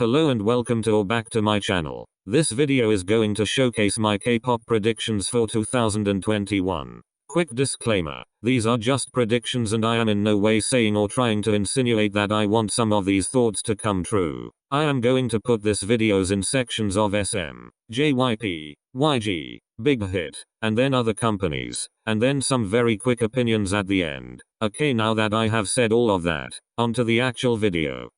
Hello and welcome to or back to my channel. This video is going to showcase my K-pop predictions for 2021. Quick disclaimer, these are just predictions and I am in no way saying or trying to insinuate that I want some of these thoughts to come true. I am going to put this videos in sections of SM, JYP, YG, Big Hit, and then other companies, and then some very quick opinions at the end. Okay, now that I have said all of that, onto the actual video.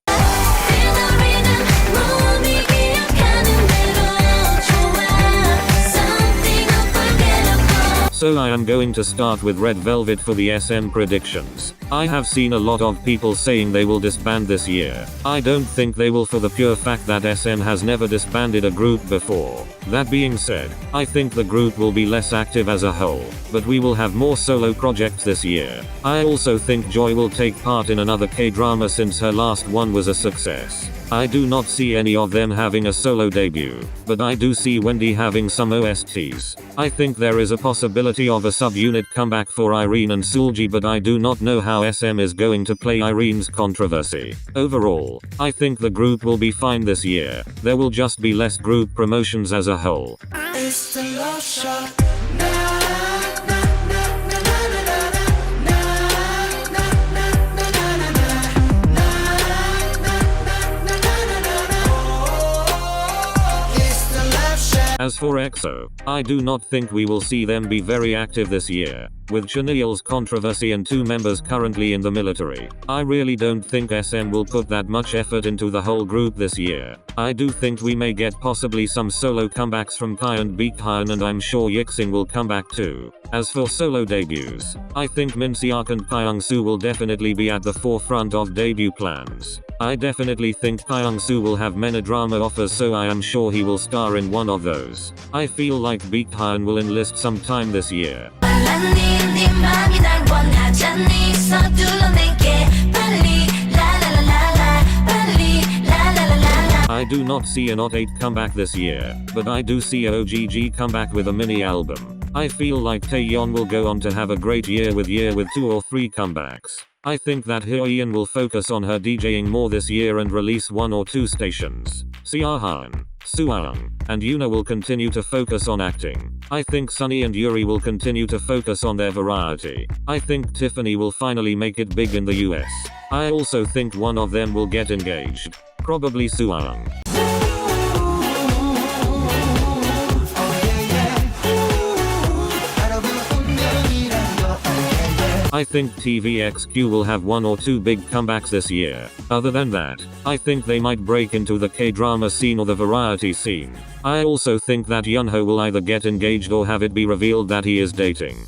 So I am going to start with Red Velvet for the SM predictions. I have seen a lot of people saying they will disband this year. I don't think they will for the pure fact that SM has never disbanded a group before. That being said, I think the group will be less active as a whole, but we will have more solo projects this year. I also think Joy will take part in another K-drama since her last one was a success. I do not see any of them having a solo debut, but I do see Wendy having some OSTs. I think there is a possibility of a subunit comeback for Irene and Sulji, but I do not know how SM is going to play Irene's controversy. Overall, I think the group will be fine this year. There will just be less group promotions as a whole. As for EXO, I do not think we will see them be very active this year. With Chanyeol's controversy and 2 members currently in the military, I really don't think SM will put that much effort into the whole group this year. I do think we may get possibly some solo comebacks from Kai and bighit, and I'm sure Yixing will come back too. As for solo debuts, I think Min Seok and Kyung-soo will definitely be at the forefront of debut plans. I definitely think Kyung-soo will have melodrama offers, so I am sure he will star in one of those. I feel like bighit will enlist some time this year. I do not see an OT8 comeback this year, but I do see a OGG comeback with a mini album. I feel like Taeyeon will go on to have a great year with 2 or 3 comebacks. I think that Hyoyeon will focus on her DJing more this year and release 1 or 2 stations. Seohan, Suang, and Yuna will continue to focus on acting. I think Sunny and Yuri will continue to focus on their variety. I think Tiffany will finally make it big in the US. I also think one of them will get engaged. Probably Suang. I think TVXQ will have 1 or 2 big comebacks this year. Other than that, I think they might break into the K-drama scene or the variety scene. I also think that Yunho will either get engaged or have it be revealed that he is dating.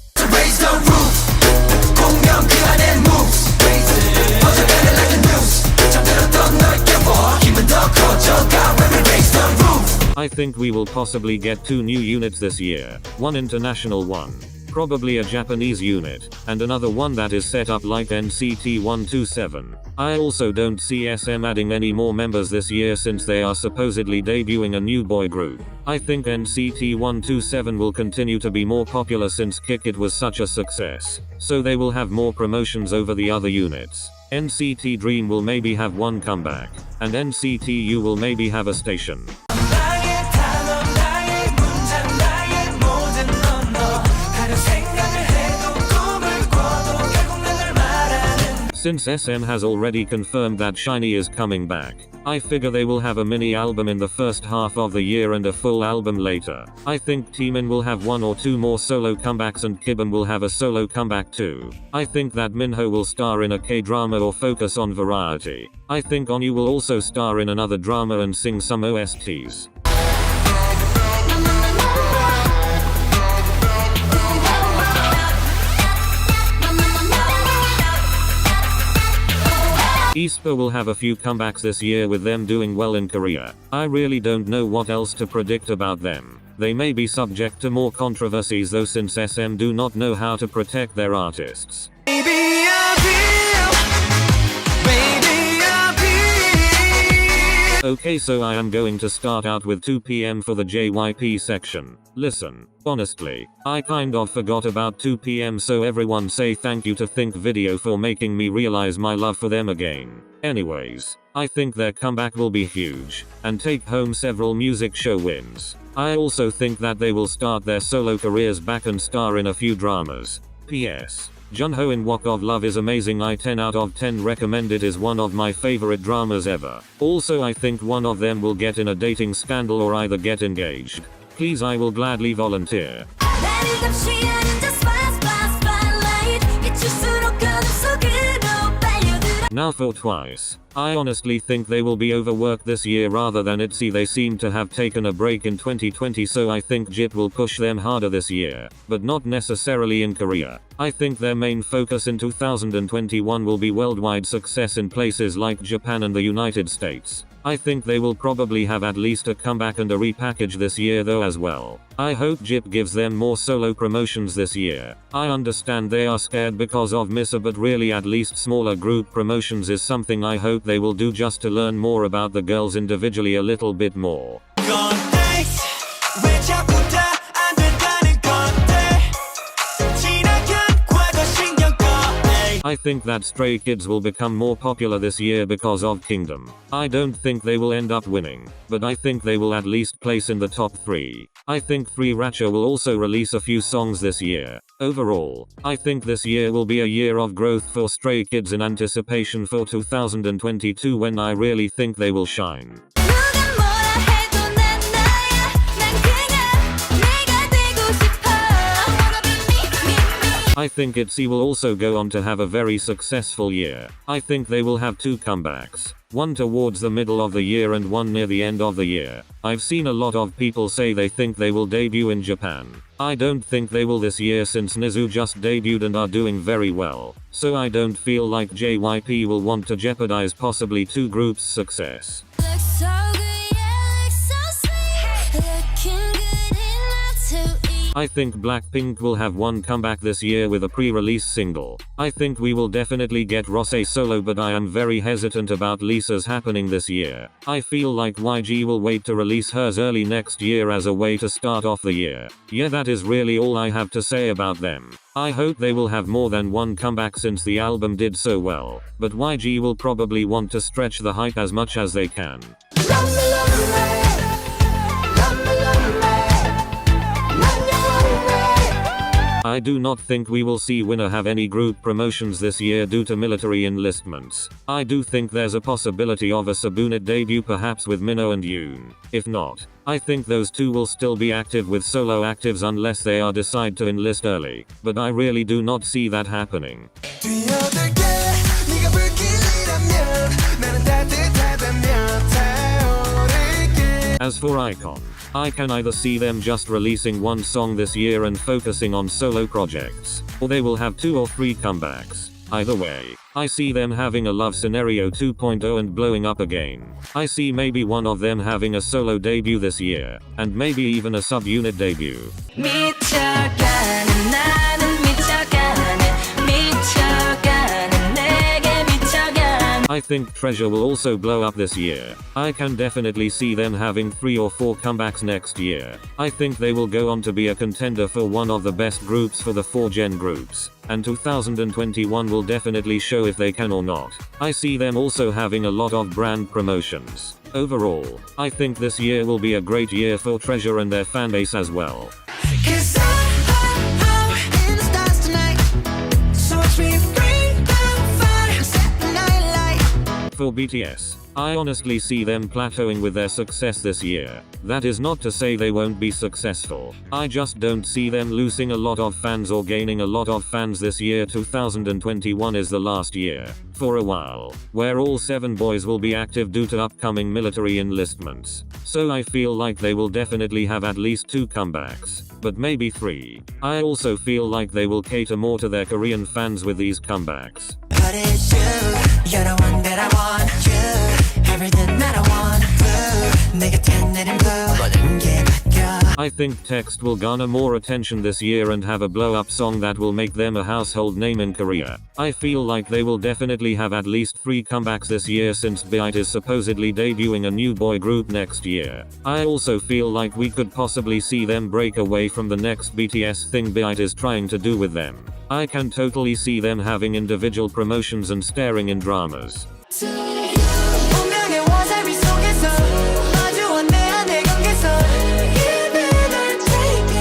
I think we will possibly get 2 new units this year, one international one, probably a Japanese unit, and another one that is set up like NCT 127. I also don't see SM adding any more members this year since they are supposedly debuting a new boy group. I think NCT 127 will continue to be more popular since Kick It was such a success, so they will have more promotions over the other units. NCT Dream will maybe have 1 comeback, and NCT U will maybe have a station. Since SM has already confirmed that SHINee is coming back, I figure they will have a mini album in the first half of the year and a full album later. I think Taemin will have 1 or 2 more solo comebacks and Kibum will have a solo comeback too. I think that Minho will star in a K-drama or focus on variety. I think Onyu will also star in another drama and sing some OSTs. aespa will have a few comebacks this year with them doing well in Korea. I really don't know what else to predict about them. They may be subject to more controversies though, since SM do not know how to protect their artists. Okay, so I am going to start out with 2 PM for the JYP section. Listen, honestly, I kind of forgot about 2 PM, so everyone say thank you to Think Video for making me realize my love for them again. Anyways, I think their comeback will be huge, and take home several music show wins. I also think that they will start their solo careers back and star in a few dramas. PS. Junho in Walk of Love is amazing. I 10 out of 10 recommend it. Is one of my favorite dramas ever. Also, I think one of them will get in a dating scandal or either get engaged. Please, I will gladly volunteer. Now for Twice. I honestly think they will be overworked this year rather than ITZY. They seem to have taken a break in 2020, so I think JYP will push them harder this year, but not necessarily in Korea. I think their main focus in 2021 will be worldwide success in places like Japan and the United States. I think they will probably have at least a comeback and a repackage this year though as well. I hope JYP gives them more solo promotions this year. I understand they are scared because of Misa, but really at least smaller group promotions is something I hope they will do just to learn more about the girls individually a little bit more. I think that Stray Kids will become more popular this year because of Kingdom. I don't think they will end up winning, but I think they will at least place in the top 3. I think 3 Ratcha will also release a few songs this year. Overall, I think this year will be a year of growth for Stray Kids in anticipation for 2022, when I really think they will shine. I think ITZY will also go on to have a very successful year. I think they will have 2 comebacks. One towards the middle of the year and one near the end of the year. I've seen a lot of people say they think they will debut in Japan. I don't think they will this year since Nizu just debuted and are doing very well. So I don't feel like JYP will want to jeopardize possibly 2 groups' success. I think Blackpink will have one comeback this year with a pre-release single. I think we will definitely get Rosé solo, but I am very hesitant about Lisa's happening this year. I feel like YG will wait to release hers early next year as a way to start off the year. Yeah, that is really all I have to say about them. I hope they will have more than one comeback since the album did so well, but YG will probably want to stretch the hype as much as they can. I do not think we will see Winner have any group promotions this year due to military enlistments. I do think there's a possibility of a subunit debut, perhaps with Minho and Yoon. If not, I think those 2 will still be active with solo actives unless they are decide to enlist early, but I really do not see that happening. As for iKON, I can either see them just releasing 1 song this year and focusing on solo projects, or they will have 2 or 3 comebacks. Either way, I see them having a Love Scenario 2.0 and blowing up again. I see maybe one of them having a solo debut this year, and maybe even a subunit debut. I think Treasure will also blow up this year. I can definitely see them having 3 or 4 comebacks next year. I think they will go on to be a contender for one of the best groups for the 4th-gen groups, and 2021 will definitely show if they can or not. I see them also having a lot of brand promotions. Overall, I think this year will be a great year for Treasure and their fanbase as well. For BTS, I honestly see them plateauing with their success this year. That is not to say they won't be successful. I just don't see them losing a lot of fans or gaining a lot of fans this year. 2021 is the last year, for a while, where all 7 boys will be active due to upcoming military enlistments. So I feel like they will definitely have at least 2 comebacks, but maybe 3. I also feel like they will cater more to their Korean fans with these comebacks. But it's you, you're the one that I want, you, everything that I want, blue, 내 곁에 내린 blue, 모든 게 바뀌어. I think Text will garner more attention this year and have a blow-up song that will make them a household name in Korea. I feel like they will definitely have at least 3 comebacks this year since bighit is supposedly debuting a new boy group next year. I also feel like we could possibly see them break away from the next BTS thing bighit is trying to do with them. I can totally see them having individual promotions and starring in dramas.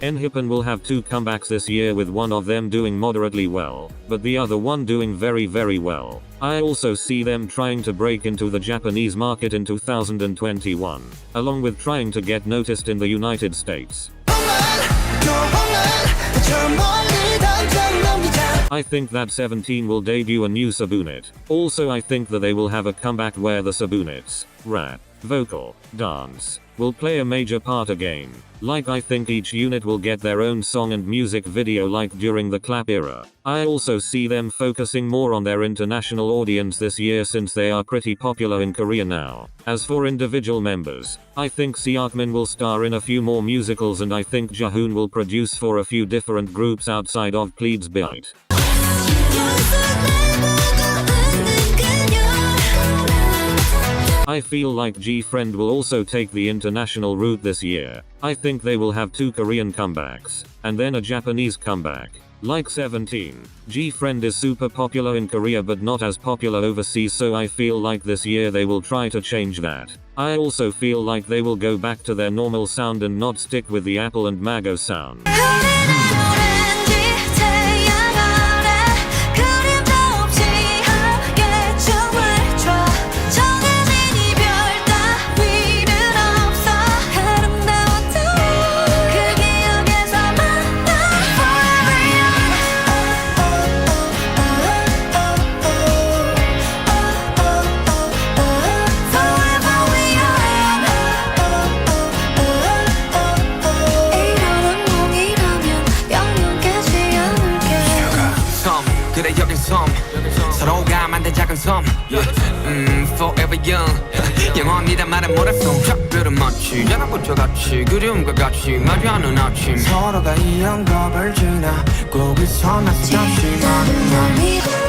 N-Hippen will have 2 comebacks this year with one of them doing moderately well, but the other one doing very well. I also see them trying to break into the Japanese market in 2021, along with trying to get noticed in the United States. I think that 17 will debut a new subunit. Also I think that they will have a comeback where the subunits, rap, vocal, dance, will play a major part again. Like I think each unit will get their own song and music video like during the clap era. I also see them focusing more on their international audience this year since they are pretty popular in Korea now. As for individual members, I think Seokmin will star in a few more musicals and I think Jahoon will produce for a few different groups outside of Pleed's bighit. I feel like G-Friend will also take the international route this year. I think they will have 2 Korean comebacks, and then a Japanese comeback. Like 17, G-Friend is super popular in Korea but not as popular overseas, so I feel like this year they will try to change that. I also feel like they will go back to their normal sound and not stick with the Apple and Mango sound. 그래 여긴 섬 서로가 만든 작은 섬 Forever young 영원이란 말은 몰랐어 작별은 마치 연합부터 같이 그리움과 같이 마주하는 아침 서로가 이 영겁을 지나 거기서 나서 다시 만나